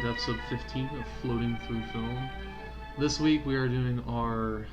to episode 15 of Floating Through Film. This week we are doing our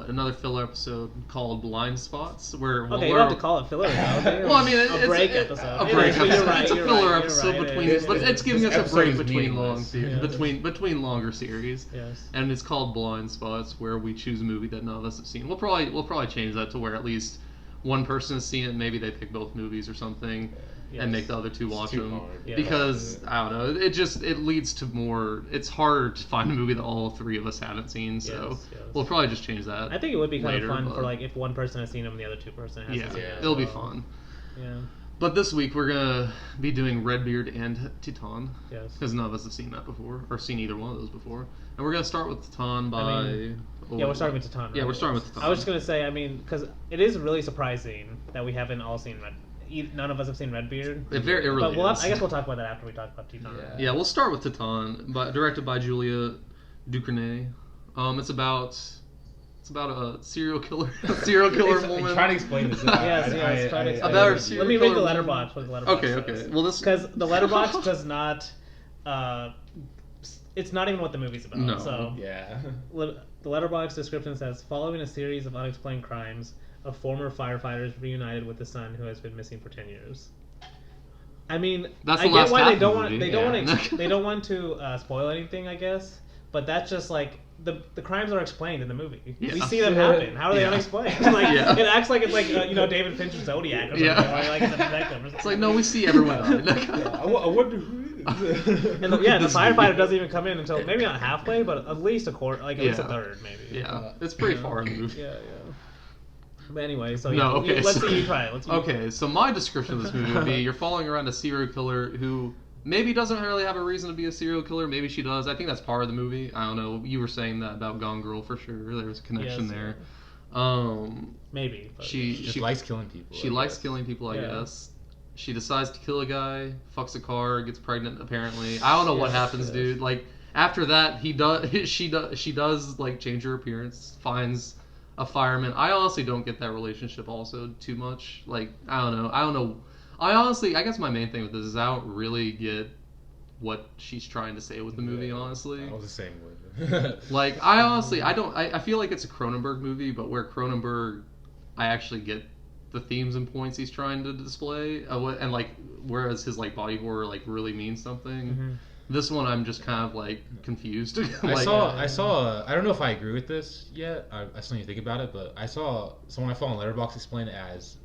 another filler episode called Blindspots. Where okay, you don't have to call it filler now. Well, I mean, it's a break episode. A break episode. Right, it's a filler episode right, between. It's giving us a break between between longer series. Yes. And it's called Blindspots, where we choose a movie that none of us have seen. We'll probably change that to where at least one person has seen it. Maybe they pick both movies or something. Yes. And make the other two watch them because I don't know. It leads to more. It's harder to find a movie that all three of us haven't seen. So we'll probably just change that. I think it would be kind of fun for like if one person has seen them and the other two person hasn't seen it. It'll be fun. Yeah. But this week we're gonna be doing Redbeard and Titane. Yes. Because none of us have seen that before or seen either one of those before. And we're gonna start with Titane by. We're starting with Titane. Right? Yeah, we're starting with Titane. I was just gonna say, because it is really surprising that we haven't all seen none of us have seen Redbeard. It really is. I guess we'll talk about that after we talk about Titane. Yeah, we'll start with Titane, directed by Julia Ducournau. It's about a serial killer woman. I'm trying to explain this. Yes, try to explain. About her serial Let me killer read the letterbox. What the letterbox Okay. Well, because the letterbox does not. It's not even what the movie's about. No. So the letterbox description says, following a series of unexplained crimes, of former firefighters reunited with the son who has been missing for 10 years. I mean, that's I get why they don't want want to spoil anything, I guess. But that's just like the crimes are explained in the movie. Yeah. We see them happen. How are they unexplained? It acts like it's like David Fincher's Zodiac or something. Or like it's a detective. It's like no, we see everyone. I wonder who it is. And the firefighter doesn't even come in until maybe not halfway, but at least a quarter, like at least a third, maybe. Yeah, it's pretty far in the movie. Yeah. But anyway, so let's see you try it. So my description of this movie would be you're following around a serial killer who maybe doesn't really have a reason to be a serial killer. Maybe she does. I think that's part of the movie. I don't know. You were saying that about Gone Girl for sure. There's a connection there. Maybe. But she likes killing people. She likes killing people, I guess. She decides to kill a guy, fucks a car, gets pregnant apparently. I don't know what happens, dude. Like after that, she does like change her appearance, finds a fireman. I honestly don't get that relationship also too much. Like, I don't know. I guess my main thing with this is I don't really get what she's trying to say with the movie, honestly. I was the same way. Like, I feel like it's a Cronenberg movie, but where Cronenberg, I actually get the themes and points he's trying to display, and like, whereas his like body horror like really means something. Mm-hmm. This one, I'm just kind of like confused. I saw. I don't know if I agree with this yet. I still need to think about it. But I saw someone I follow on Letterboxd explain it as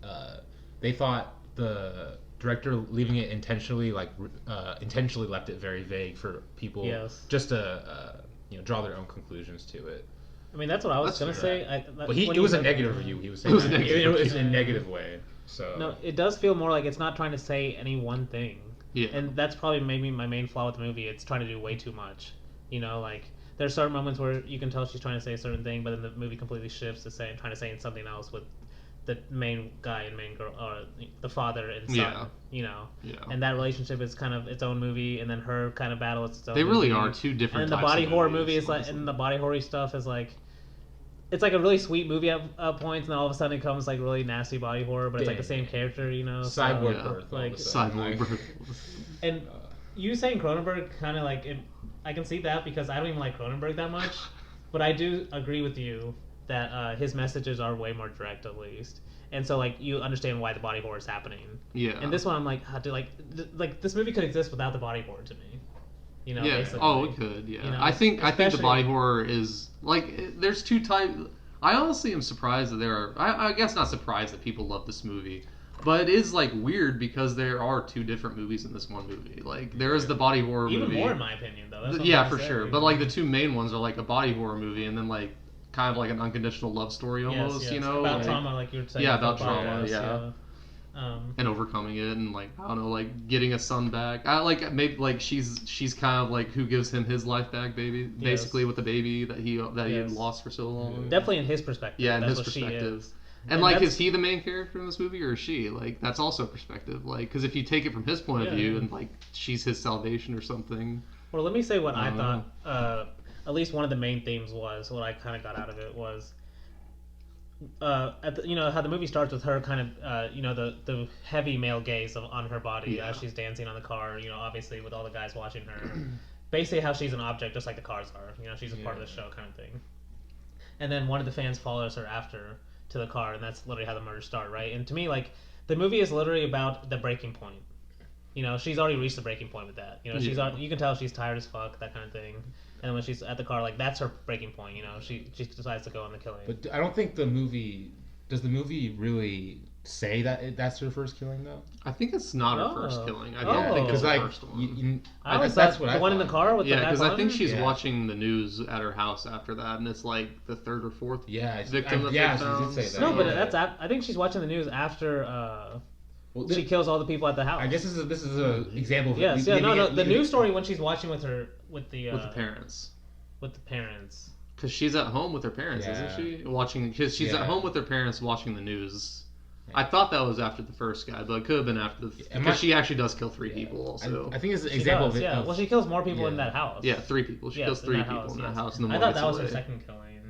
they thought the director leaving it intentionally left it very vague for people just to draw their own conclusions to it. I mean, that's what I was gonna say. But it was a negative review. He was saying it was in a negative way. So no, it does feel more like it's not trying to say any one thing. Yeah. And that's probably maybe my main flaw with the movie. It's trying to do way too much. Like there's certain moments where you can tell she's trying to say a certain thing, but then the movie completely shifts to trying to say something else with the main guy and main girl, or the father and son. Yeah. And that relationship is kind of its own movie, and then her kind of battle is its own. They really movie. are two different. And then the body horror movie is like, and the body horror stuff is like. It's like a really sweet movie at points, and then all of a sudden it comes like really nasty body horror, but it's like the same character, Cyborg birth, like cyborg birth. And you saying Cronenberg kind of like I can see that because I don't even like Cronenberg that much, but I do agree with you that his messages are way more direct at least, and so like you understand why the body horror is happening. Yeah. And this one I'm like, like this movie could exist without the body horror to me. Basically. Oh, it could. Yeah. I think the body horror is like there's two types. I honestly am surprised that there are. I guess not surprised that people love this movie, but it is like weird because there are two different movies in this one movie. Like there is the body horror movie. Even more in my opinion, though. That's for sure. But like the two main ones are like a body horror movie and then like kind of like an unconditional love story almost. Yes. About trauma, like you were saying. Yeah, about trauma. Yeah. And overcoming it, and like I don't know, like getting a son back. I like maybe like she's kind of like who gives him his life back, basically with the baby that he had lost for so long. Definitely in his perspective. Yeah, in his perspective. And like, is he the main character in this movie, or is she? Like, that's also perspective. Like, because if you take it from his point of view, and like she's his salvation or something. Well, let me say what I thought. At least one of the main themes was what I kind of got out of it was. how the movie starts with her kind of the heavy male gaze on her body as she's dancing on the car. Obviously with all the guys watching her. Basically, how she's an object, just like the cars are. She's a part of the show, kind of thing. And then one of the fans follows her after to the car, and that's literally how the murders start, right? And to me, like, the movie is literally about the breaking point. She's already reached the breaking point with that. You can tell she's tired as fuck, that kind of thing. And when she's at the car, like, that's her breaking point. She decides to go on the killing. But I don't think the movie really say that that's her first killing though. I think it's not her first killing. I don't think it's the first one. That's what I thought. In the car with the because I think she's watching the news at her house after that, and it's like the third or fourth victim that they found. She did say that. No, but I think she's watching the news after she kills all the people at the house. I guess this is an example of the news story when she's watching with the parents. With the parents. Because she's at home with her parents, isn't she? Because she's at home with her parents watching the news. I thought that was after the first guy, but it could have been after because she actually does kill 3 people also. I think it's an example of it. Well, she kills more people in that house. Yeah, 3 people. She kills 3 people in that house. I thought that was her second killing.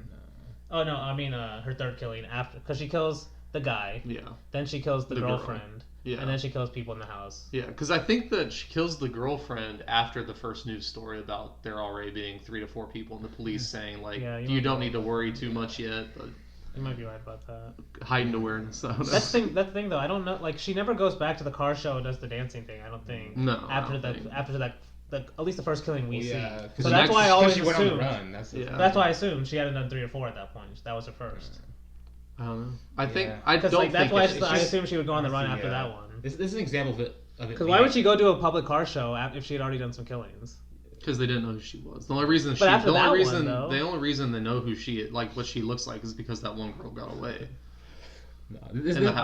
Oh, no, I mean her third killing after. Because she kills the guy. Yeah. Then she kills the girlfriend. Yeah. And then she kills people in the house. Yeah, because I think that she kills the girlfriend after the first news story about there already being 3 to 4 people, and the police saying, like, you don't need to worry too much yet, but... You might be right about that. Heightened awareness. That's the thing though. I don't know. Like she never goes back to the car show and does the dancing thing. I don't think. No. After that, at least the first killing we see. So that's why I always assumed. That's why I assumed she hadn't done 3 or 4 at that point. That was her first. I don't know. I think I don't. Like, that's why I assumed she would go on the run after that one. This is an example of it. Because why would she go do a public car show if she had already done some killings? Because they didn't know who she was. The only reason they know who she what she looks like is because that one girl got away. No,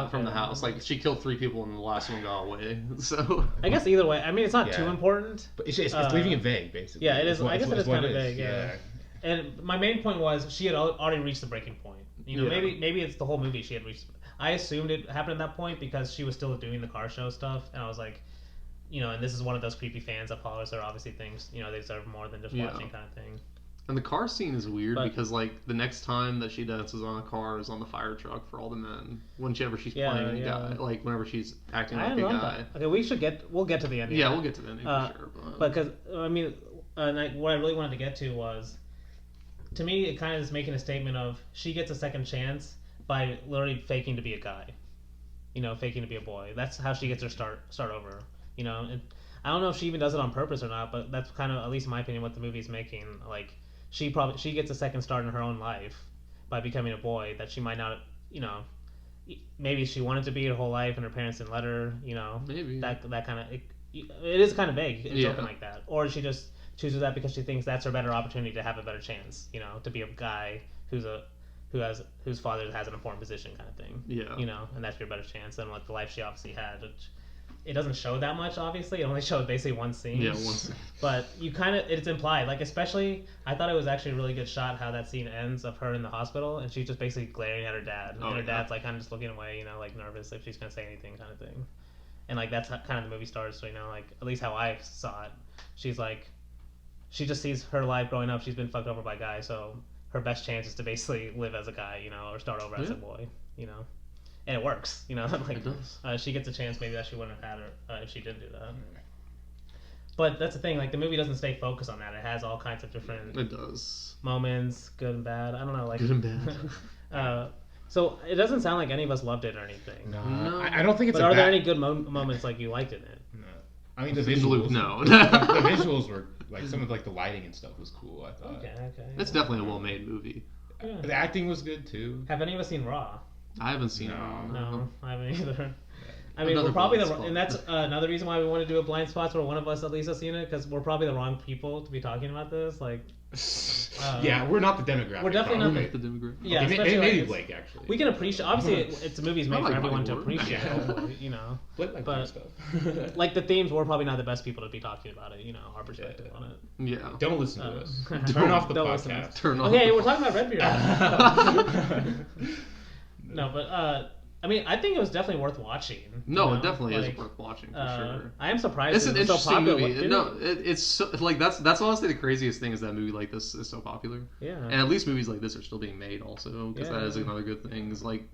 from the house. Like she killed 3 people and the last one got away. So I guess either way, I mean it's not too important. But it's leaving it vague, basically. Yeah, it is. I guess it is kind of vague. Yeah. And my main point was she had already reached the breaking point. Maybe it's the whole movie she had reached. I assumed it happened at that point because she was still doing the car show stuff, and I was like. And this is one of those creepy fans that follows her. Obviously, thinks they deserve more than just watching kind of thing. And the car scene is weird because like the next time that she dances on a car is on the fire truck for all the men. Whenever she's playing a guy, like whenever she's acting like a guy. That. Okay, we'll get to the ending. Yeah, we'll get to the ending for sure. Because I mean, what I really wanted to get to was, to me, it kind of is making a statement of she gets a second chance by literally faking to be a guy. Faking to be a boy. That's how she gets her start over. I don't know if she even does it on purpose or not, but that's kind of, at least in my opinion, what the movie's making. Like, she gets a second start in her own life by becoming a boy that she might not, maybe she wanted to be her whole life and her parents didn't let her, Maybe. That kind of, it is kind of vague. It's open like that. Or she just chooses that because she thinks that's her better opportunity to have a better chance, to be a guy whose father has an important position kind of thing. Yeah. And that's your better chance than what the life she obviously had, which... It doesn't show that much, obviously. It only shows basically one scene. Yeah, one scene. But it's implied. Like, especially, I thought it was actually a really good shot how that scene ends of her in the hospital, and she's just basically glaring at her dad. And her dad's, like, kind of just looking away, like, nervous if she's going to say anything kind of thing. And, like, that's how kind of the movie starts. So, like, at least how I saw it. She's, like, she just sees her life growing up. She's been fucked over by guys, so her best chance is to basically live as a guy, or start over as a boy, And it works, like it does. She gets a chance maybe that she wouldn't have had her if she didn't do that. But that's the thing, like the movie doesn't stay focused on that. It has all kinds of different moments, good and bad. I don't know, like good and bad. So it doesn't sound like any of us loved it or anything. No. I don't think it's. But are there any good moments like you liked in it? No. I mean the visuals. No. The visuals were like some of like the lighting and stuff was cool. I thought. Okay. It's definitely a well-made movie. Yeah. The acting was good too. Have any of us seen Raw? I haven't seen it. No, I haven't either. I mean, we're probably and that's another reason why we want to do a blind spots where one of us at least has seen it, because we're probably the wrong people to be talking about this. Like, yeah, we're not the demographic. We're definitely not the demographic. Yeah, okay, maybe Blake actually. We can appreciate. Obviously, it's a movie's made for everyone to appreciate. Blake but stuff. Like the themes, we're probably not the best people to be talking about it. Our perspective on it. Yeah. Don't listen to us. Turn off the podcast. Turn off. Okay, we're talking about Redbeard. No, but I mean, I think it was definitely worth watching. No, it definitely is worth watching for sure. I am surprised. It's an was so interesting popular. movie. No, it's so, like that's honestly the craziest thing is that a movie like this is so popular. Yeah. And at least movies like this are still being made also because that is another good thing. Is like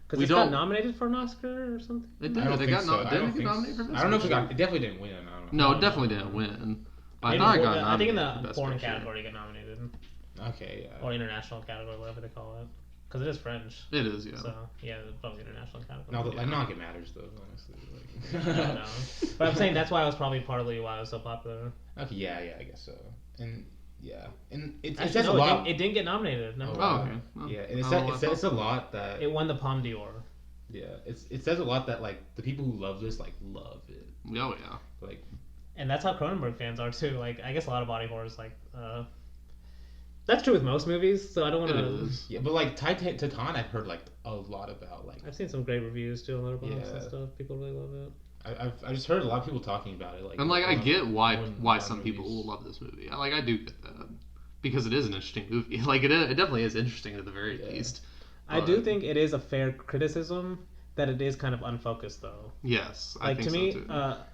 because it got nominated for an Oscar or something. It did. I don't They think got so. didn't it get nominated for I Best don't know if it Picture? got. It definitely didn't win. I don't No, know. it definitely didn't win. But I Maybe thought it got I nominated. think in for the Best foreign Picture. category it got nominated. Okay. Yeah. Or international category, whatever they call it. Because it is French. It is, yeah. So, yeah, probably international category. No, like not it matters though, honestly. Like. I don't know. But I'm saying that's why it was probably partly why it was so popular. Okay. Yeah. I guess so. And yeah, and it Actually, says no, a lot. It didn't get nominated. No. Oh, okay. Well, Yeah, and I it says a lot that. It won the Palme d'Or. Yeah, it says a lot that like the people who love this like love it. Oh yeah. Like. And that's how Cronenberg fans are too. Like, I guess a lot of body horror is like. That's true with most movies, so I don't want to. Yeah, but like Titane, I've heard like a lot about. Like I've seen some great reviews too on Letterboxd and Yeah. stuff. People really love it. I just heard a lot of people talking about it. Like, And like I get why movies. some people will love this movie. I do get that because it is an interesting movie. Like it definitely is interesting at the very least. I do think it is a fair criticism that it is kind of unfocused though. Yes, Like I think to me, so too.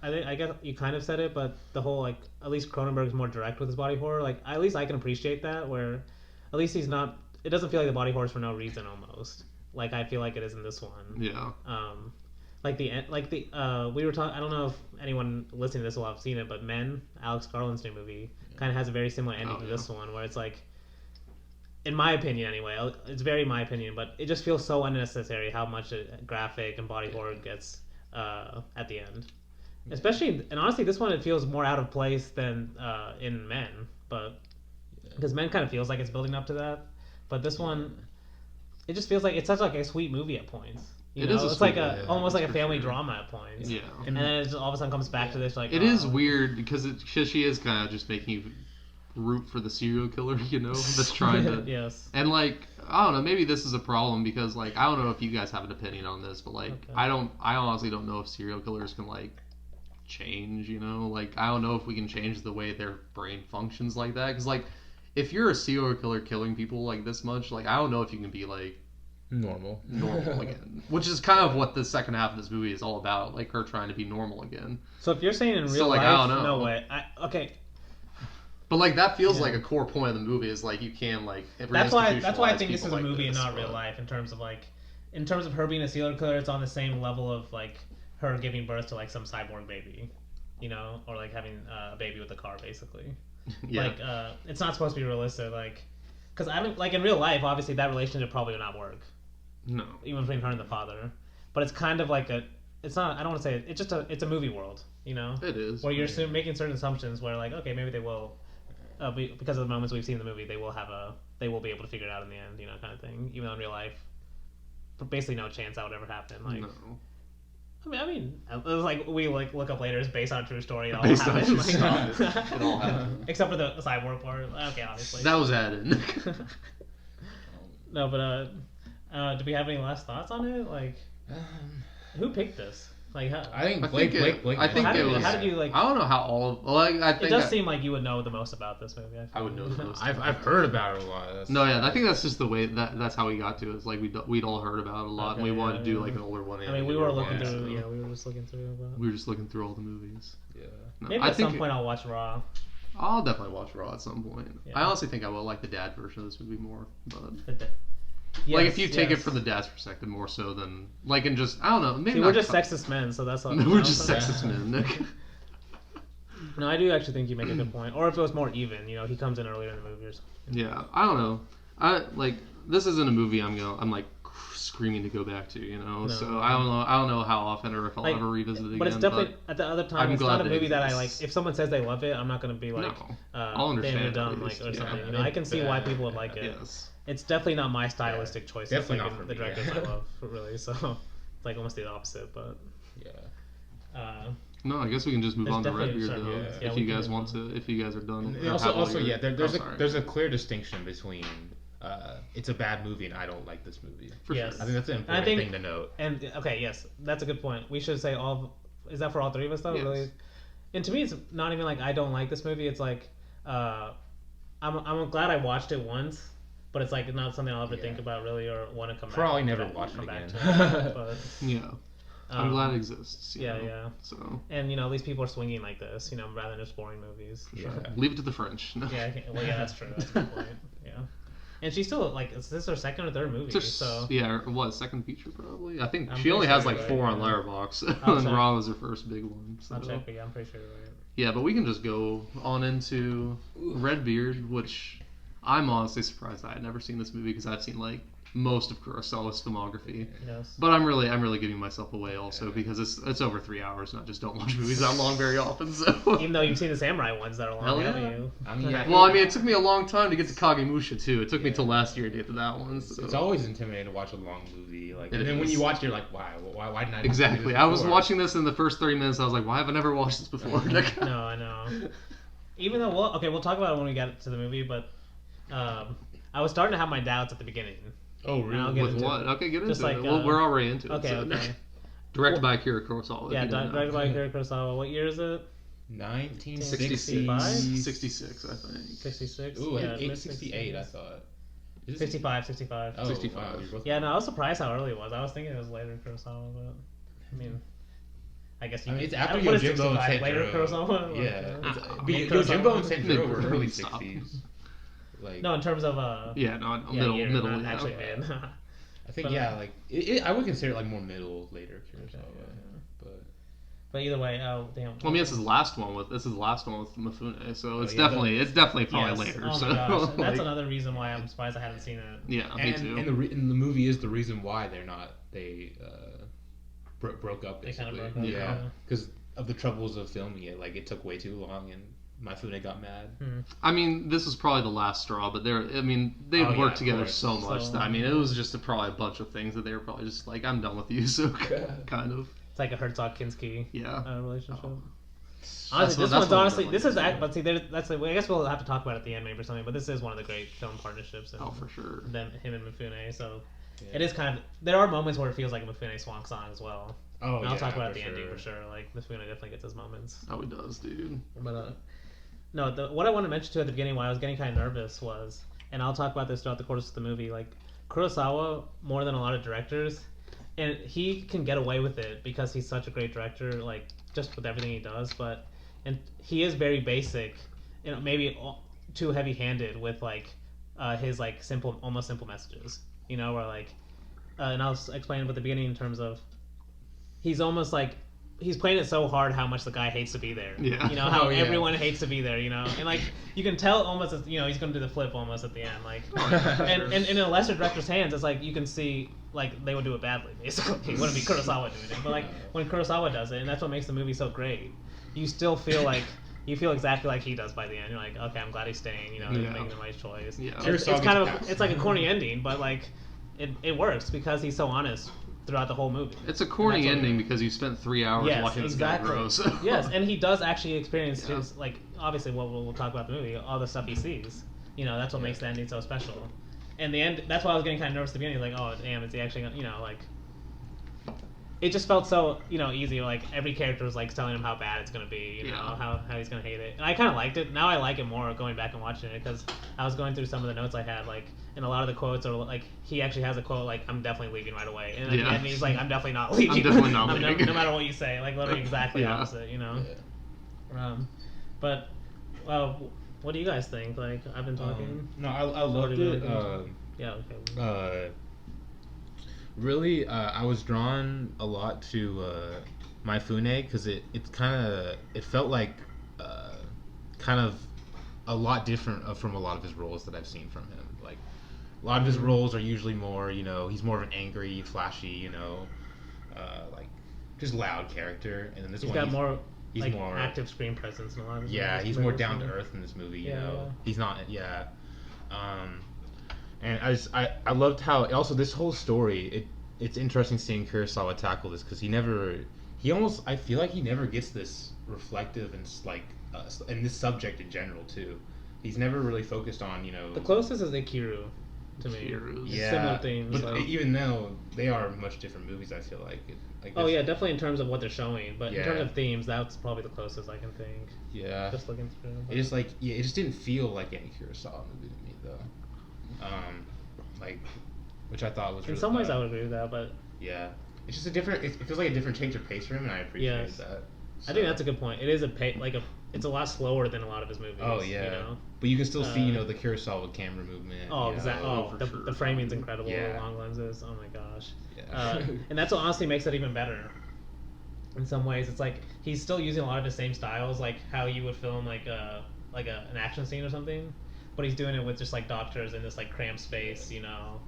I guess you kind of said it, but the whole like at least Cronenberg's more direct with his body horror. Like at least I can appreciate that. Where at least he's not. It doesn't feel like the body horror is for no reason almost. Like I feel like it is in this one. Yeah. We were talking. I don't know if anyone listening to this will have seen it, but Men, Alex Garland's new movie, kind of has a very similar ending to this one, where it's like, in my opinion anyway, it's very my opinion, but it just feels so unnecessary how much graphic and body horror gets at the end. Especially, and honestly, this one it feels more out of place than in Men, but because Men kind of feels like it's building up to that, but this one, it just feels like it's such like a sweet movie at points. It's like almost like a family drama at points. Yeah. And then it just all of a sudden comes back to this like. It is weird because she is kind of just making you root for the serial killer, that's trying to. Yes. And like I don't know, maybe this is a problem because like I don't know if you guys have an opinion on this, but like I honestly don't know if serial killers can like change. Like I don't know if we can change the way their brain functions like that because like if you're a serial killer killing people like this much, like I don't know if you can be like. Normal again, which is kind of what the second half of this movie is all about, like her trying to be normal again. So if you're saying in real life, I don't know. No way. Okay. But like that feels like a core point of the movie is like you can like. That's why I think this is a movie and not real life in terms of her being a serial killer. It's on the same level of like her giving birth to like some cyborg baby, or like having a baby with a car basically. Yeah. Like it's not supposed to be realistic, like because I don't like in real life. Obviously, that relationship probably would not work. No. Even between her and the father, but it's kind of like it's not. I don't want to say it. It's a movie world, It is. where you're making certain assumptions. Where like, okay, maybe they will, because of the moments we've seen in the movie, they will be able to figure it out in the end, kind of thing. Even though in real life, basically no chance that would ever happen. Like, no. I mean, it was like we like look up later. It's based on a true story. It all Based on a happened. true story. It all happened. Except for the cyborg part. Okay, obviously. That was added. No, but do we have any last thoughts on it? Like, who picked this? Like, how, I think Blake. I think it was. How did you like? I don't know how all of. Like, I think it does seem like you would know the most about this movie. I would know the most. I've heard about it a lot. No, yeah, I think that's just the way that's how we got to it. It's like we'd all heard about it a lot, and we wanted to do like an older one. I mean, we were looking through. Yeah, we were just looking through. We were just looking through all the movies. Yeah. No, Maybe at some point I'll watch Raw. I'll definitely watch Raw at some point. Yeah. I honestly think I will like the dad version of this movie more, but yes, like if you take it from the dad's perspective more so than like and just I don't know. Maybe we're just sexist men, so that's all. We're just sexist men. No, I do actually think you make a good point. Or if it was more even, he comes in earlier in the movie or something. Yeah, I don't know. I like this isn't a movie I'm like screaming to go back to, No. So I don't know how often or if I'll ever revisit it again. But it's definitely at the other time. It's not a movie that I like. exists. If someone says they love it, I'm not going to be like, I'll understand you're dumb, at least, like or yeah. something. I can see why people would like it. Yes. It's definitely not my stylistic choice. It's Definitely like not for the me, directors yeah. I love, really. So it's like almost the opposite, but. Yeah. No, I guess we can just move There's on to definitely Redbeard though. yeah, if we you can guys move want to, if you guys are done. And or also, have all your- there's a clear distinction between it's a bad movie and I don't like this movie. For Yes. sure. I think that's an important thing to note. And okay, yes, that's a good point. We should say all. Is that for all three of us though? Yes. Really? And to me, it's not even like I don't like this movie. It's like I'm glad I watched it once, but but it's like not something I'll ever think about really or want to come Probably back. never watch it come again. Back to it, but, Yeah. I'm glad it exists. You know, yeah. So. And at least people are swinging like this, rather than just boring movies. Yeah. Leave it to the French. No. Yeah, that's true. That's a good point. Yeah. And she's still is this her second or third movie? So yeah, what, second feature probably? I think I'm she only pretty has sure like you're 4 right, on yeah. Letterboxd, and check. Raw was her first big one. So. I'll check, but yeah, I'm pretty sure you're right. Yeah, but we can just go on into Redbeard, which I'm honestly surprised I had never seen this movie because I've seen like most of Kurosawa's filmography. Yes. But I'm really giving myself away also because it's over 3 hours, and I just don't watch movies that long very often. So Even though you've seen the samurai ones that are long, Hell yeah. haven't you? I mean, well, I mean, it took me a long time to get to Kagemusha too. It took me till last year to get to that one. So. It's always intimidating to watch a long movie, like, and It then when is. you watch, you're like, why didn't I? Exactly. Do this I was before? watching this in the first 30 minutes. I was like, why have I never watched this before? No, I know. Even though, we'll talk about it when we get to the movie, but I was starting to have my doubts at the beginning. Oh, And I'll really? get With into what? it. Okay, get into Just like, it. Well, we're already into it. Okay, so. okay. Directed by Akira Kurosawa. Yeah, if you don't know. directed by Akira Kurosawa. What year is it? 1965. 66, I think. 66? Ooh, yeah, 868, I thought. Is it 65. Oh, 65. wow, you're both Yeah, no, I was surprised how early it was. I was thinking it was later Kurosawa, but I mean, I guess you. I mean, it's after what is Yojimbo and 65, later Sanjuro. Kurosawa. Yeah, Kurosawa. Yojimbo and Sanjuro were Mid- early stop. 60s. Like, No, in terms of Yeah, no, yeah, middle, year, middle. not Yeah. actually mid. I think but, like I would consider it like more middle later Kurosawa, but But either way, oh damn. Well, I mean, this is the last one with Mifune, so it's yeah, definitely probably Yes. later. Oh so my gosh, like, that's another reason why I'm surprised I haven't seen it. yeah, me too. and the movie is the reason why they broke up. They kind of Basically. broke up. Yeah, because of the troubles of filming it. Like, it took way too long, and Mifune got mad. I mean, this was probably the last straw, but they'd Oh, yeah, worked of together course. so much So- that, I mean, it was just probably a bunch of things that they were probably just like, I'm done with you, so kind of. It's like a Herzog-Kinski Yeah. Relationship. Oh. Honestly, That's this one's what honestly, I'm this is like, but see, that's I guess we'll have to talk about it at the end maybe or something. But this is one of the great film partnerships. And Oh, for sure. Then him and Mifune. So Yeah. it is kind of there are moments where it feels like a Mifune swan song as well. Oh, And I'll yeah, talk about it at for the ending sure. for sure. Like Mifune definitely gets his moments. Oh, it does, dude. But no, what I want to mention too at the beginning, why I was getting kind of nervous was, and I'll talk about this throughout the course of the movie, like Kurosawa more than a lot of directors, and he can get away with it because he's such a great director, like just with everything he does. And he is very basic, maybe too heavy-handed with like his like almost simple messages, where like, and I'll explain it at the beginning in terms of, he's almost like. He's playing it so hard how much the guy hates to be there. Yeah. How Oh, yeah. everyone hates to be there, And like you can tell almost he's gonna do the flip almost at the end. Like and in a lesser director's hands it's like you can see like they would do it badly, basically. It wouldn't be Kurosawa doing it. But like when Kurosawa does it, and that's what makes the movie so great, you still feel like you feel exactly like he does by the end. You're like, okay, I'm glad he's staying, he's making the right choice. Yeah. It's kind of it's like a corny ending, but like it works because he's so honest throughout the whole movie. It's a corny And that's what- ending because you spent 3 hours watching this guy grow. So. Yes, and he does actually experience his, like, obviously what we'll talk about the movie, all the stuff he sees. That's what makes the ending so special. And the end, that's why I was getting kind of nervous at the beginning, like, oh, damn, is he actually gonna, like... It just felt so, easy, like, every character was, like, telling him how bad it's gonna be, how he's gonna hate it. And I kind of liked it. Now I like it more going back and watching it, because I was going through some of the notes I had, like, and a lot of the quotes are, like, he actually has a quote, like, I'm definitely leaving right away. And at the end, he's like, I'm definitely not leaving. I'm definitely not leaving. No matter what you say. Like, literally exactly Yeah. opposite, Yeah. But, what do you guys think? Like, I've been talking. No, I loved it. Yeah, okay. Really, I was drawn a lot to Mifune because it felt like kind of a lot different from a lot of his roles that I've seen from him. Like, a lot of his roles are usually more, he's more of an angry, flashy, like just loud character, and then this He's one got more. he's like, more active screen presence in a lot of his yeah, movies. he's more down to earth in this movie. Yeah. He's not. Yeah. And I loved how also this whole story. It's interesting seeing Kurosawa tackle this because I feel like he never gets this reflective and like and this subject in general too. He's never really focused on The closest is Ikiru to me. Ikiru's. yeah, Similar themes. but like- even though they are much different movies, I feel like. Oh yeah, definitely in terms of what they're showing, but in Yeah. terms of themes, that's probably the closest I can think. Yeah. Just looking through. It just it just didn't feel like any Kurosawa movie to me though. like, which I thought was. In really, some ways, I would agree with that, but yeah, it's just a different. It feels like a different change of pace for him, and I appreciate that. So. I think that's a good point. It is it's a lot slower than a lot of his movies. Oh yeah, you know? But you can still see the Kurosawa camera movement. Oh, exactly. Oh, sure. the framing's incredible. Yeah. The long lenses. Oh my gosh. Yeah. And that's what honestly makes it even better. In some ways, it's like he's still using a lot of the same styles, like how you would film an action scene or something, but he's doing it with just like doctors in this like cramped space. You know,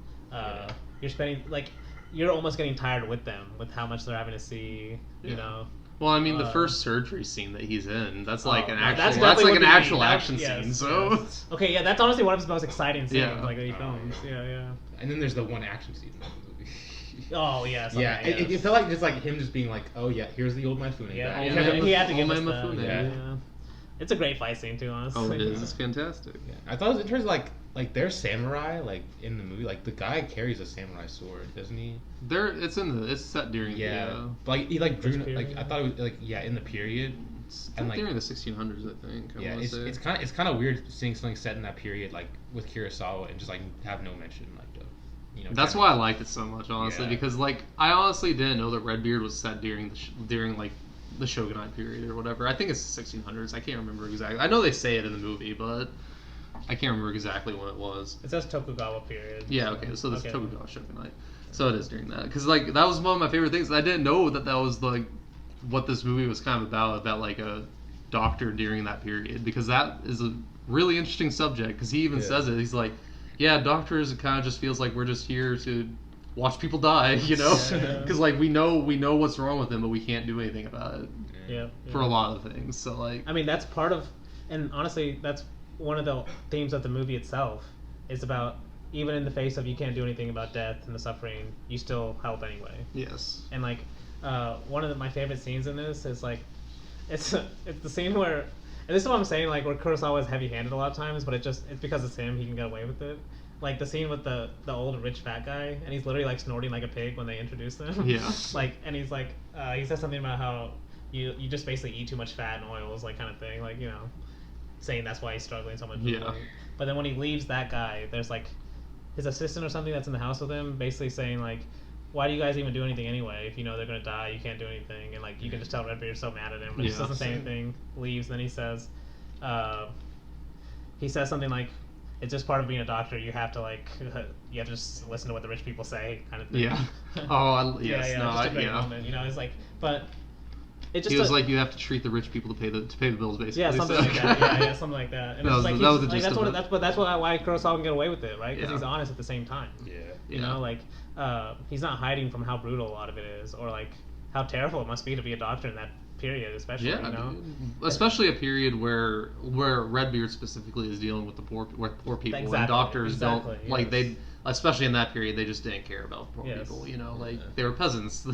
you're almost getting tired with them with how much they're having to see. You know. Well, I mean, the first surgery scene that he's in, that's like an that's actual action scene. So yes. Okay, yeah, that's honestly one of his most exciting scenes, Yeah. like that he films. Yeah. And then there's the one action scene in the movie. Oh yes. Yeah, Okay, it felt like just like him just being like, oh yeah, here's the old Mifune. Yeah, back. he had to give us Old that. Mifune. Yeah. It's a great fight scene too, honestly. oh, it is. It's fantastic. Yeah. I thought it was interesting, like they're samurai, like in the movie, like the guy carries a samurai sword, doesn't he? It's set during But, like he like drew Which like period? I thought it was like in the period. and like during the 1600s, I think. Yeah, it's kind of weird seeing something set in that period like with Kurosawa and just like have no mention like of That's why I liked it so much, honestly, Yeah. because like I honestly didn't know that Redbeard was set during like the Shogunate period or whatever. I think it's 1600s. I can't remember exactly. I know they say it in the movie, but I can't remember exactly when it was. It says Tokugawa period. Yeah, okay, so this Tokugawa Shogunate. So it is during that, because like that was one of my favorite things. I didn't know that was like what this movie was kind of about like a doctor during that period, because that is a really interesting subject. Because he even says it. He's like, yeah, doctors, it kind of just feels like we're just here to watch people die, you know? Because like we know what's wrong with them, but we can't do anything about it. Yeah. For a lot of things. So like, I mean, that's part of, and honestly, that's one of the themes of the movie itself. Is about even in the face of you can't do anything about death and the suffering, you still help anyway. yes. And like, one of my favorite scenes in this is like, it's the scene where, and this is what I'm saying, like where Kurosawa is heavy-handed a lot of times, but it's because it's him, he can get away with it. Like the scene with the old rich fat guy, and he's literally like snorting like a pig when they introduce him. Yeah. Like, and he's like, he says something about how you just basically eat too much fat and oils, like kind of thing, like saying that's why he's struggling so much. Yeah. But then when he leaves that guy, there's like his assistant or something that's in the house with him, basically saying like, why do you guys even do anything anyway? If you know they're gonna die, you can't do anything. And like you can just tell Redbeard's so mad at him, but he just doesn't say anything. Leaves. Then he says something like, "It's just part of being a doctor. You have to you have to just listen to what the rich people say," kind of thing. Yeah. Oh, yes. Yeah. No, Just a great moment. It's like, but it just he was like, you have to treat the rich people to pay the bills, basically. Yeah, something like that. Yeah, something like that. And it's like that's why Kurosawa can get away with it, right? Because he's honest at the same time. Yeah. You know, like he's not hiding from how brutal a lot of it is, or like how terrible it must be to be a doctor in that period, especially. Yeah, you know? Especially a period where Redbeard specifically is dealing with poor people, and doctors don't like they. Especially in that period, they just didn't care about poor people. They were peasants.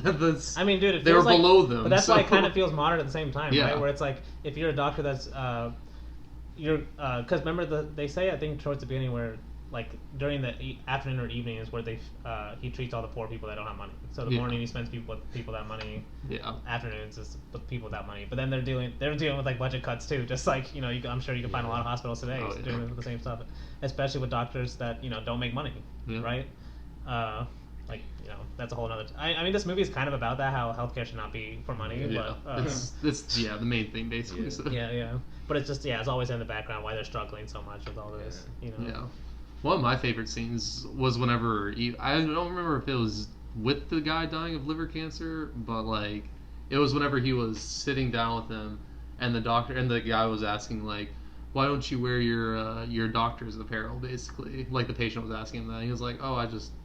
I mean, dude, they were below them. But that's why it kind of feels modern at the same time, Yeah. right? Where it's like if you're a doctor that's because remember they say, I think towards the beginning, where like during the afternoon or evening is where he treats all the poor people that don't have money. So the morning he spends people with people that have money. Yeah. Afternoons is with people without money. But then they're dealing with like budget cuts too. Just like I'm sure you can find a lot of hospitals today doing the same stuff, especially with doctors that don't make money, right? That's a whole other. I mean, this movie is kind of about that, how healthcare should not be for money. Yeah. But, it's the main thing basically. Yeah. So. Yeah. But it's just it's always in the background why they're struggling so much with all this. Yeah. One of my favorite scenes was whenever I don't remember if it was with the guy dying of liver cancer, but like it was whenever he was sitting down with him, and the guy was asking like, why don't you wear your doctor's apparel, basically? Like the patient was asking him that. And he was like,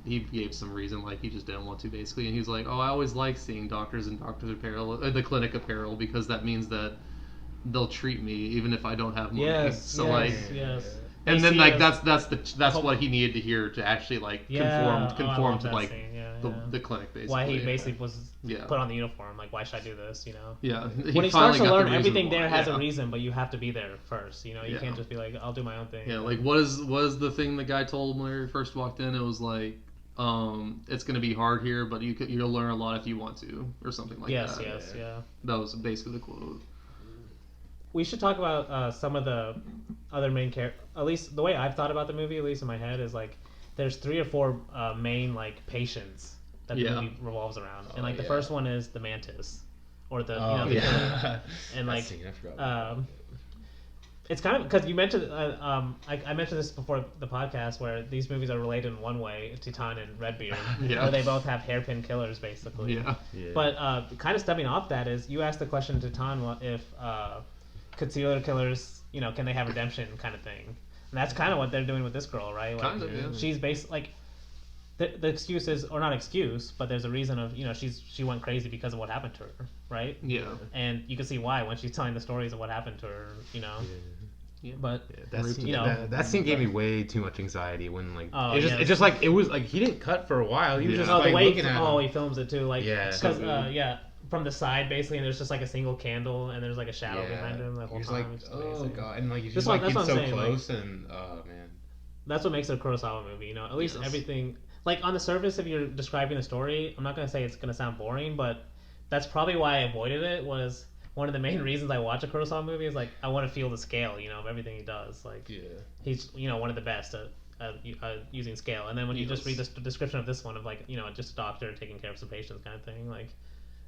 he gave some reason, like he just didn't want to, basically. And he was like, I always like seeing doctors in doctor's apparel, the clinic apparel, because that means that they'll treat me even if I don't have money. Yes. Yes. And then like that's what he needed to hear to actually like conform to like the clinic, basically. Why he basically was put on the uniform, like why should I do this, Yeah. When he starts to learn everything there has a reason, but you have to be there first, you can't just be like, I'll do my own thing. Yeah, like what is the thing the guy told him when he first walked in? It was like, it's gonna be hard here, but you'll learn a lot if you want to, or something like that. Yes, yeah. That was basically the quote. We should talk about some of the other main characters. At least the way I've thought about the movie, at least in my head, is like there's 3 or 4 main like patients that the movie revolves around, and like the first one is the mantis, or the the killer. And like it's kind of because you mentioned I mentioned this before the podcast where these movies are related in one way, Titane and Redbeard, where they both have hairpin killers basically. But kind of stepping off that is you asked the question to Titane if could serial killers, can they have redemption kind of thing, and that's kind of what they're doing with this girl, right? Like, kind of, yeah. She's basically like the excuse is, or not excuse, but there's a reason of she went crazy because of what happened to her, right? Yeah. And you can see why when she's telling the stories of what happened to her, Yeah. But that scene gave me way too much anxiety when it's just like it was like he didn't cut for a while. He was just like the way looking at he films it too, like because from the side basically, and there's just like a single candle and there's like a shadow behind him the whole time. Like, oh god, and like he's just like getting so saying, close, and oh man, that's what makes it a Kurosawa movie. At least everything like on the surface, if you're describing the story, I'm not gonna say it's gonna sound boring, but that's probably why I avoided it. Was one of the main reasons I watch a Kurosawa movie is like I want to feel the scale, of everything he does. Like he's one of the best at using scale. And then when you just read the description of this one of like just a doctor taking care of some patients kind of thing, like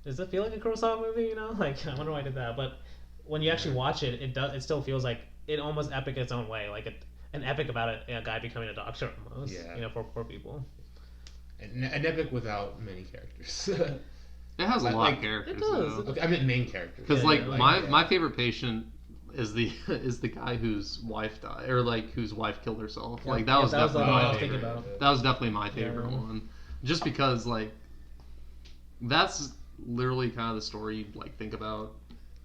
does it feel like a Kurosawa movie? Like I wonder why I did that. But when you actually watch it, it still feels like it almost epic its own way, like an epic about a guy becoming a doctor almost. For poor people. An epic without many characters. It has a lot of characters. It does. Okay, I meant main characters. Because my favorite patient is the guy whose wife died, or like whose wife killed herself. Yeah. Like that was definitely my favorite. That was definitely my favorite one. Just because like that's literally kind of the story you like think about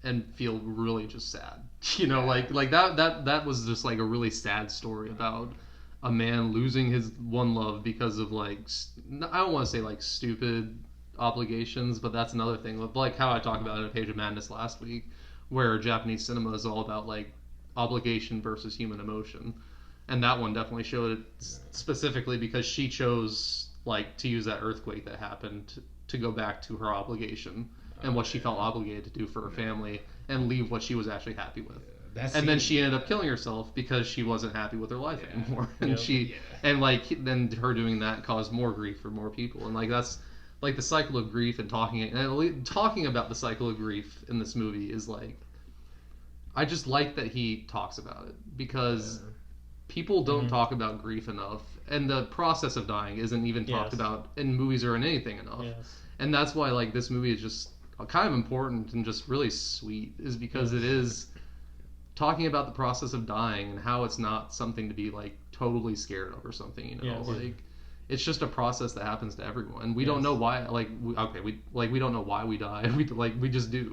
and feel really just sad. Like that was just like a really sad story about a man losing his one love because of like I don't want to say like stupid obligations, but that's another thing, like how I talked about in A Page of Madness last week, where Japanese cinema is all about like obligation versus human emotion, and that one definitely showed it specifically because she chose like to use that earthquake that happened to go back to her obligation and what she felt obligated to do for her family and leave what she was actually happy with. And then she ended up killing herself because she wasn't happy with her life anymore, and and like then her doing that caused more grief for more people, and like that's like the cycle of grief and talking about the cycle of grief in this movie is like I just like that he talks about it because people don't talk about grief enough, and the process of dying isn't even talked about in movies or in anything enough. And that's why like this movie is just kind of important and just really sweet, is because it is talking about the process of dying and how it's not something to be like totally scared of or something, like it's just a process that happens to everyone. We don't know why. Like, we don't know why we die. We just do.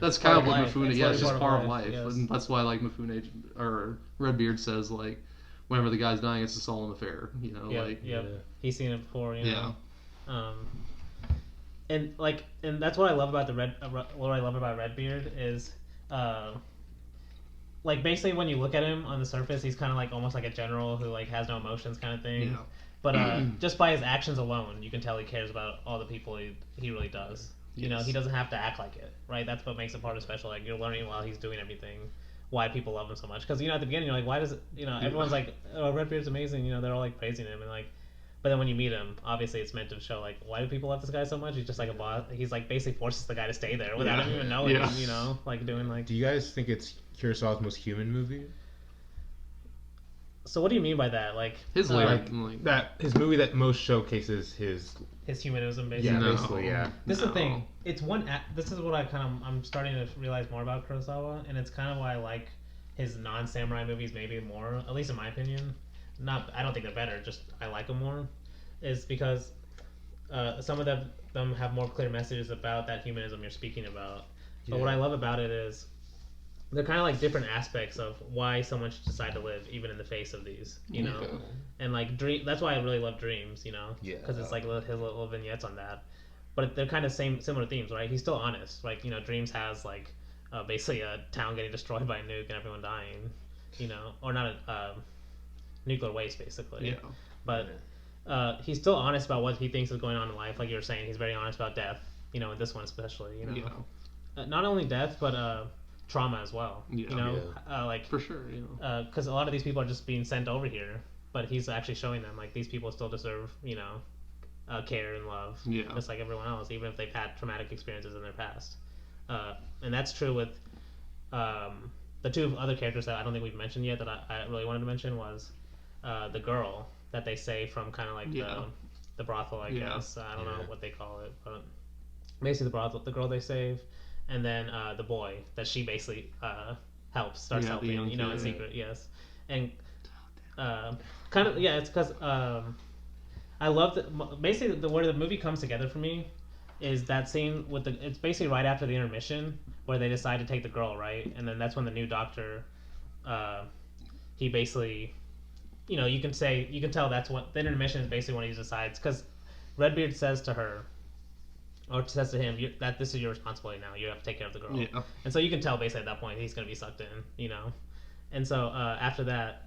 That's kind of what Mifune. It's just part of life, and that's why like Mifune or Redbeard says like, whenever the guy's dying, it's a solemn affair. He's seen it before. And that's what I love about Redbeard is, like basically when you look at him on the surface, he's kind of like almost like a general who like has no emotions kind of thing. Yeah. But just by his actions alone, you can tell he cares about all the people he really does. He doesn't have to act like it, right? That's what makes it part of special. Like you're learning while he's doing everything why people love him so much. Because at the beginning you're like, why does it? Everyone's like, oh, Redbeard's amazing. They're all like praising him and like. But then when you meet him, obviously it's meant to show like, why do people love this guy so much? He's just like a boss. He's like basically forces the guy to stay there without him even knowing. Like doing like. Do you guys think it's Kurosawa's most human movie? So what do you mean by that? Like his his movie that most showcases his humanism, basically. Yeah, basically, yeah. This is the thing. It's one. This is what I'm starting to realize more about Kurosawa, and it's kind of why I like his non-samurai movies maybe more, at least in my opinion. I don't think they're better. Just I like them more, is because some of them have more clear messages about that humanism you're speaking about. But what I love about it is they're kind of like different aspects of why someone should decide to live, even in the face of these, And like that's why I really love Dreams, because it's like his little vignettes on that. But they're kind of similar themes, right? He's still honest, like Dreams has like basically a town getting destroyed by a nuke and everyone dying, or not a nuclear waste basically. Yeah. But he's still honest about what he thinks is going on in life, like you were saying. He's very honest about death, in this one especially. Not only death, but trauma as well. Like for sure. because a lot of these people are just being sent over here but he's actually showing them like these people still deserve, care and love, just like everyone else, even if they've had traumatic experiences in their past. And that's true with the two other characters that I don't think we've mentioned yet that I really wanted to mention was the girl that they save from kind of like the brothel, I guess. I don't know what they call it, but basically the brothel, the girl they save, and then the boy that she basically starts helping, in secret, yes. And it's because I love that. Basically, where the movie comes together for me is that scene with it's basically right after the intermission where they decide to take the girl, right? And then that's when the new doctor, he basically, you can tell that's what the intermission is basically when he decides, because Redbeard says to her, or says to him, that this is your responsibility now. You have to take care of the girl. Yeah. And so you can tell basically at that point he's going to be sucked in, And so after that,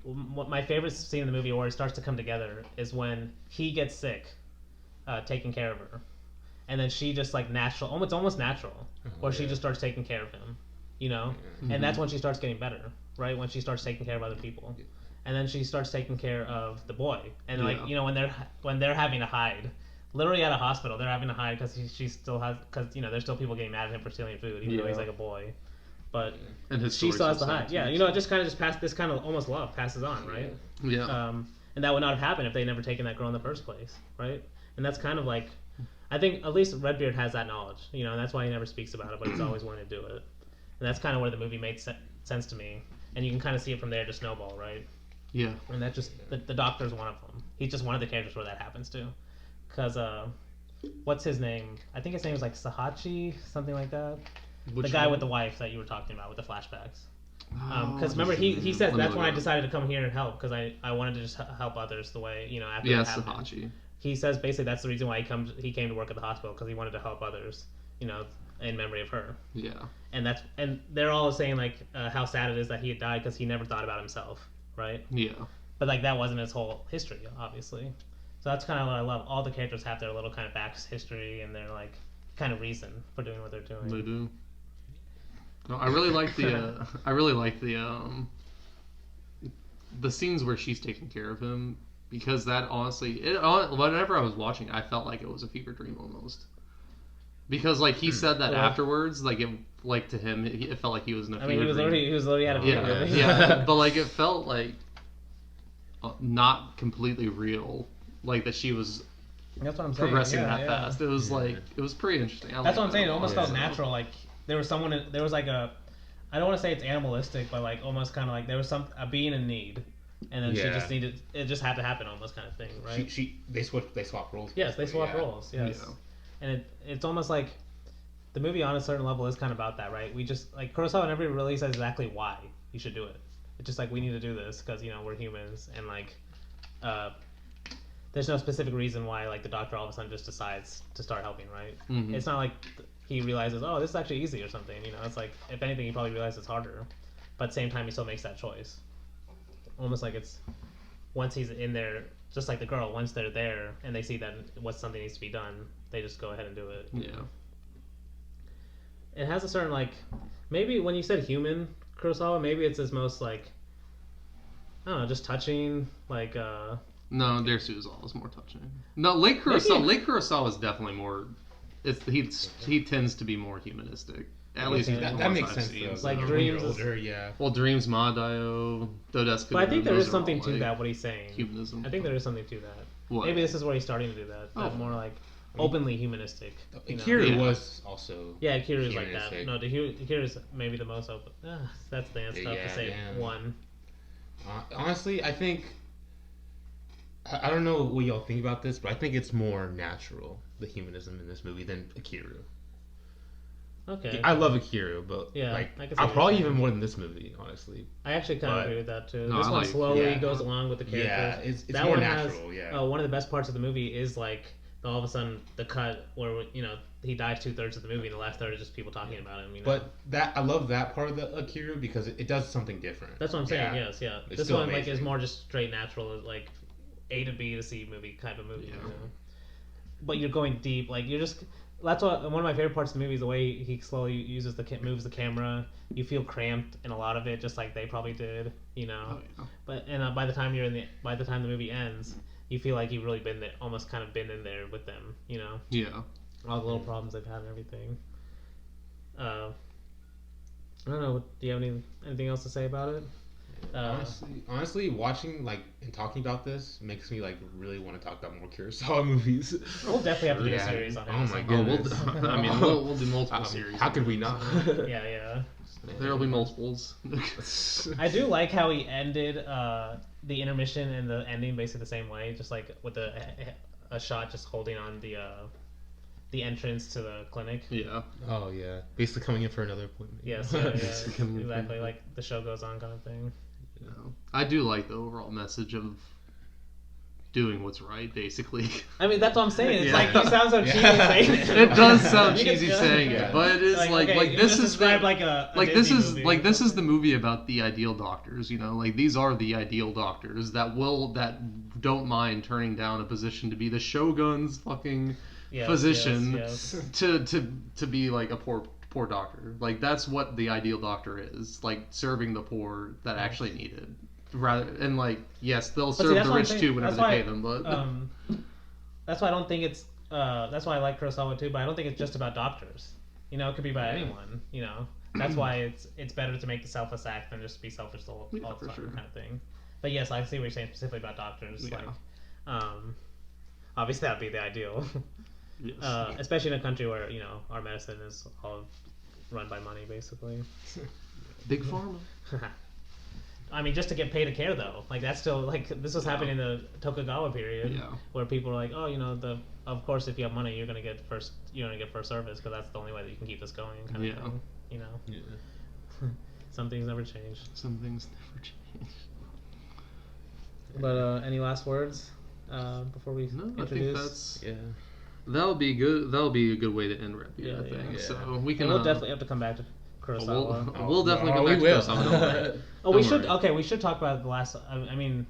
my favorite scene in the movie where it starts to come together is when he gets sick, taking care of her. And then she just like almost natural, where she just starts taking care of him, And that's when she starts getting better, right? When she starts taking care of other people. And then she starts taking care of the boy. And when they're having to hide, literally at a hospital, they're having to hide because she still has, because there's still people getting mad at him for stealing food, even though he's like a boy. But she still has to hide. Yeah, it just kind of this kind of almost love passes on, right? Yeah. And that would not have happened if they'd never taken that girl in the first place, right? And that's kind of like, I think at least Redbeard has that knowledge, and that's why he never speaks about it, but he's always wanted to do it. And that's kind of where the movie made sense to me. And you can kind of see it from there to snowball, right? Yeah. And that just, the doctor's one of them. He's just one of the characters where that happens to. Because, what's his name? I think his name is like Sahachi, something like that. The guy with the wife that you were talking about with the flashbacks. Because remember, he says that's when I decided to come here and help, because I wanted to just help others the way, after that happened. Sahachi. He says basically that's the reason why he came to work at the hospital, because he wanted to help others, in memory of her. Yeah. And they're all saying like how sad it is that he had died because he never thought about himself, right? Yeah. But like that wasn't his whole history, obviously. So that's kind of what I love. All the characters have their little kind of back history and their like kind of reason for doing what they're doing. They do. No, I really like the scenes where she's taking care of him, because that honestly, whenever I was watching, I felt like it was a fever dream almost. Because like he said that afterwards, like to him, it felt like he was in a fever dream. He was already out of fever dream. Yeah, but like it felt like not completely real, like that she was. That's what I'm saying. Progressing that fast. It was like it was pretty interesting. That's what I'm saying. It almost felt natural. Like there was like a, I don't want to say it's animalistic, but like almost kind of like there was a being in need, and then she just needed, it just had to happen, almost kind of thing, right? They swap roles. Yes, they swap roles. Yes, and it's almost like the movie on a certain level is kind of about that, right? We just like Kurosawa never really says exactly why you should do it. It's just like we need to do this because we're humans, and like there's no specific reason why like the doctor all of a sudden just decides to start helping, right? Mm-hmm. It's not like he realizes, oh, this is actually easy or something. It's like if anything, he probably realizes it's harder, but at the same time, he still makes that choice. Almost like it's once he's in there, just like the girl. Once they're there and they see that something needs to be done, they just go ahead and do it. Yeah. It has a certain like, maybe when you said human Kurosawa, maybe it's his most like, I don't know, just touching like. No, their Suzuki is more touching. No, Lake Kurosawa is definitely more. He tends to be more humanistic. At least that makes sense. Though, like Dreams, older, yeah. Well, Dreams, Madayo, Dodescu. But I think there is something to that. What he's saying. Humanism. I think there is something to that. What? Maybe this is where he's starting to do that. That more like openly humanistic. Akira was also. Yeah, Akira is like that. No, Akira is maybe the most open. That's the answer. Tough to say one. Honestly, I think. I don't know what y'all think about this, but I think it's more natural, the humanism in this movie, than Akira. Okay. I love Akira, but I'll probably even more than this movie, honestly. I actually kind of agree with that too. This one slowly goes along with the characters. Yeah, it's more natural. One of the best parts of the movie is like all of a sudden the cut where he dies 2/3 of the movie, and the last third is just people talking about him. But I love that part of the Akira because it does something different. That's what I'm saying. Yes, yeah. This one is more just straight natural, like A to B to C movie type of movie. But you're going deep, like you're just that's what one of my favorite parts of the movie is the way he slowly uses moves the camera. You feel cramped in a lot of it, just like they probably did, you know. Oh, yeah. But by the time the movie ends, you feel like you've really been there, almost kind of been in there with them, you know. Yeah. All the little problems they've had and everything. I don't know. Do you have anything else to say about it? Honestly, watching and talking about this makes me really want to talk about more Kurosawa movies. We'll definitely have to do a series on it. Oh my goodness. goodness! We'll do multiple series. How could we not? Yeah. There'll be multiples. I do like how he ended the intermission and the ending basically the same way, just like with a shot just holding on the entrance to the clinic. Yeah. Oh yeah, basically coming in for another appointment. Yes, exactly. Like the show goes on kind of thing. Yeah. I do like the overall message of doing what's right, basically. I mean, that's what I'm saying. It's like Yeah. you sound so cheesy saying it. It does sound You can cheesy feel saying it. it, but it is Okay, this is describe like a this Disney is movie. this is the movie about the ideal doctors, you know, like these are the ideal doctors that don't mind turning down a position to be the shogun's fucking physician yes. to be like a poor doctor. Like that's what the ideal doctor is, like serving the poor that actually need it. Rather and yes, they'll serve the rich too whenever they pay them, but that's why I don't think it's that's why I like Kurosawa too, but I don't think it's just about doctors. You know, it could be about anyone, you know. That's why it's better to make the selfless act than just be selfish all the time kind of thing. But yes, I see what you're saying specifically about doctors. Yeah. Like obviously that would be the ideal. yes. Especially in a country where, you know, our medicine is all run by money basically. Big pharma. I mean, just to get paid to care though, like that's still this was happening in the Tokugawa period, where people are like, oh, you know, of course if you have money you're gonna get first service because that's the only way that you can keep this going, kind of thing, you know. Yeah. Some things never change. Some things never change. But any last words before we introduce? I think that's that'll be good. That'll be a good way to end Rapid, I think. Yeah. So we can. And we'll definitely have to come back to Kurosawa. We'll definitely come back to Kurosawa. Don't worry. We should. Okay, we should talk about the last. I mean,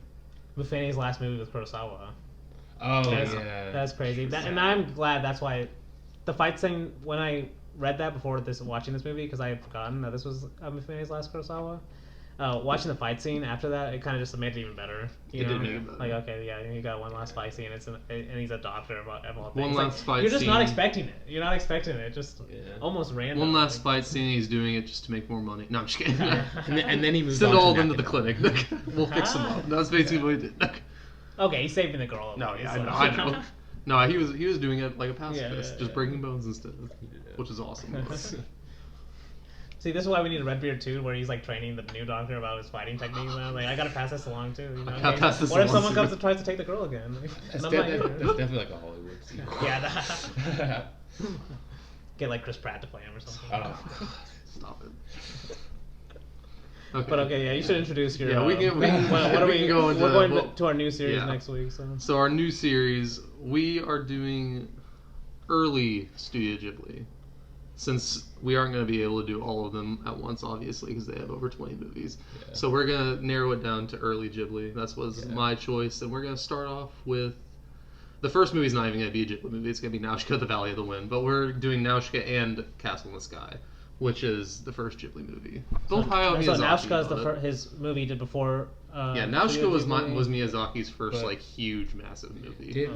Mufene's last movie with Kurosawa. Oh yeah, that's crazy. And I'm glad. That's why the fight scene when I read that before watching this movie, because I had forgotten that this was Mufene's last Kurosawa. Watching the fight scene after that, it kind of just made it even better. You know? Did make it better. Like, okay, yeah, you got one last fight scene, and he's a doctor of all things. One last fight scene. You're just not expecting it. You're not expecting it. Just almost random. One last fight scene, he's doing it just to make more money. No, I'm just kidding. and then he moves Send on all of to them to the clinic. We'll fix them up. That's basically what he did. Okay, he's saving the girl. No, yeah, I know. No, he was doing it like a pacifist, just breaking bones instead, which is awesome. See, this is why we need a Redbeard too, where he's like training the new doctor about his fighting techniques. And I'm like, I gotta pass this along too. You know? What if someone comes and tries to take the girl again? That's definitely like a Hollywood scene. Yeah. Get like Chris Pratt to play him or something. Oh, stop it. Okay. But okay, yeah, you should introduce your. Yeah, we can go into. We're going to our new series next week. So our new series, we are doing early Studio Ghibli. Since we aren't going to be able to do all of them at once, obviously, because they have over 20 movies. Yeah. So we're going to narrow it down to early Ghibli. That was my choice. And we're going to start off with... The first movie's not even going to be a Ghibli movie. It's going to be Nausicaä, The Valley of the Wind. But we're doing Nausicaä and Castle in the Sky, which is the first Ghibli movie. Both Hayao Miyazaki. So Nausicaä is his movie he did before... Nausicaä was Miyazaki's first huge, massive movie. Did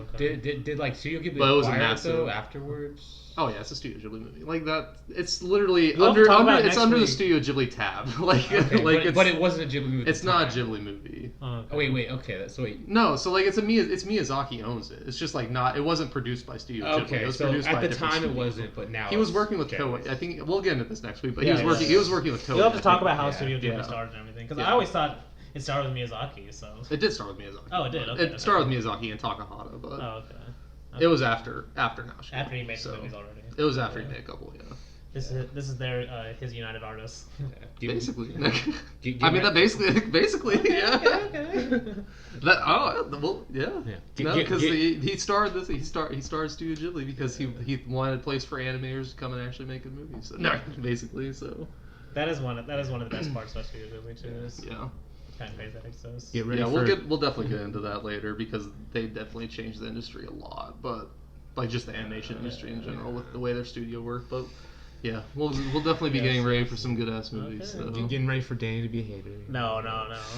Studio Ghibli but it was acquire it though afterwards? Oh yeah, it's a Studio Ghibli movie. Like that, it's literally under the Studio Ghibli tab. But it wasn't a Ghibli movie. It's not a Ghibli movie. Oh, okay. Wait. Okay, so wait. No, so it's Miyazaki owns it. It's just not. It wasn't produced by Studio Ghibli. Okay, it was so produced at by the time it wasn't, but now he was working with Toei. I think we'll get into this next week, but he was working with Toei. You'll have to talk about how Studio Ghibli started and everything, because I always thought it started with Miyazaki. So it did start with Miyazaki. Oh, it did. Okay, it started with Miyazaki and Takahata, but okay. It was after Nausicaä. After he made the movies already. It was after he made a couple, This is their his United Artists. Basically. I mean, that basically, yeah. Okay. Because he started He started Studio Ghibli because he wanted a place for animators to come and actually make good movies. So, basically, so. That is one of the best parts about Studio Ghibli too. Yeah. Kind of crazy that exists. We'll definitely get into that later because they definitely changed the industry a lot. But like just the animation industry in general with the way their studio work. But yeah, we'll definitely be getting ready for some good ass movies. Okay. So. Getting ready for Danny to be a hater. No.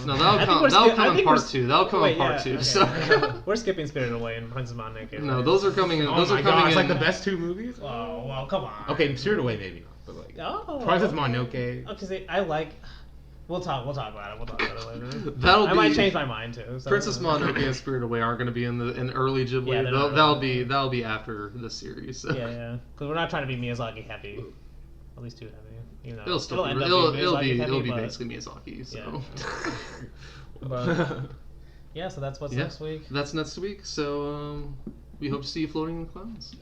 No, that'll come in part 2. That'll come in part 2. Okay. So We're skipping Spirited Away and Princess Mononoke. no, those are coming in. Those are coming It's in. like the best 2 movies. Oh well, come on. Okay, Spirit Away maybe not, but like Oh. Princess Mononoke. Okay, see, I like. We'll talk about it. We'll talk about it later. I might change my mind too. So. Princess Mononoke and Spirited Away aren't going to be in early Ghibli. Yeah, that'll be after the series. So. Yeah. Because we're not trying to be Miyazaki heavy, at least too heavy. You know, It'll still end be up it'll being be Miyazaki heavy, basically Miyazaki. So. Yeah. But yeah, so that's what's next week. That's next week. So we hope to see you floating in the clouds.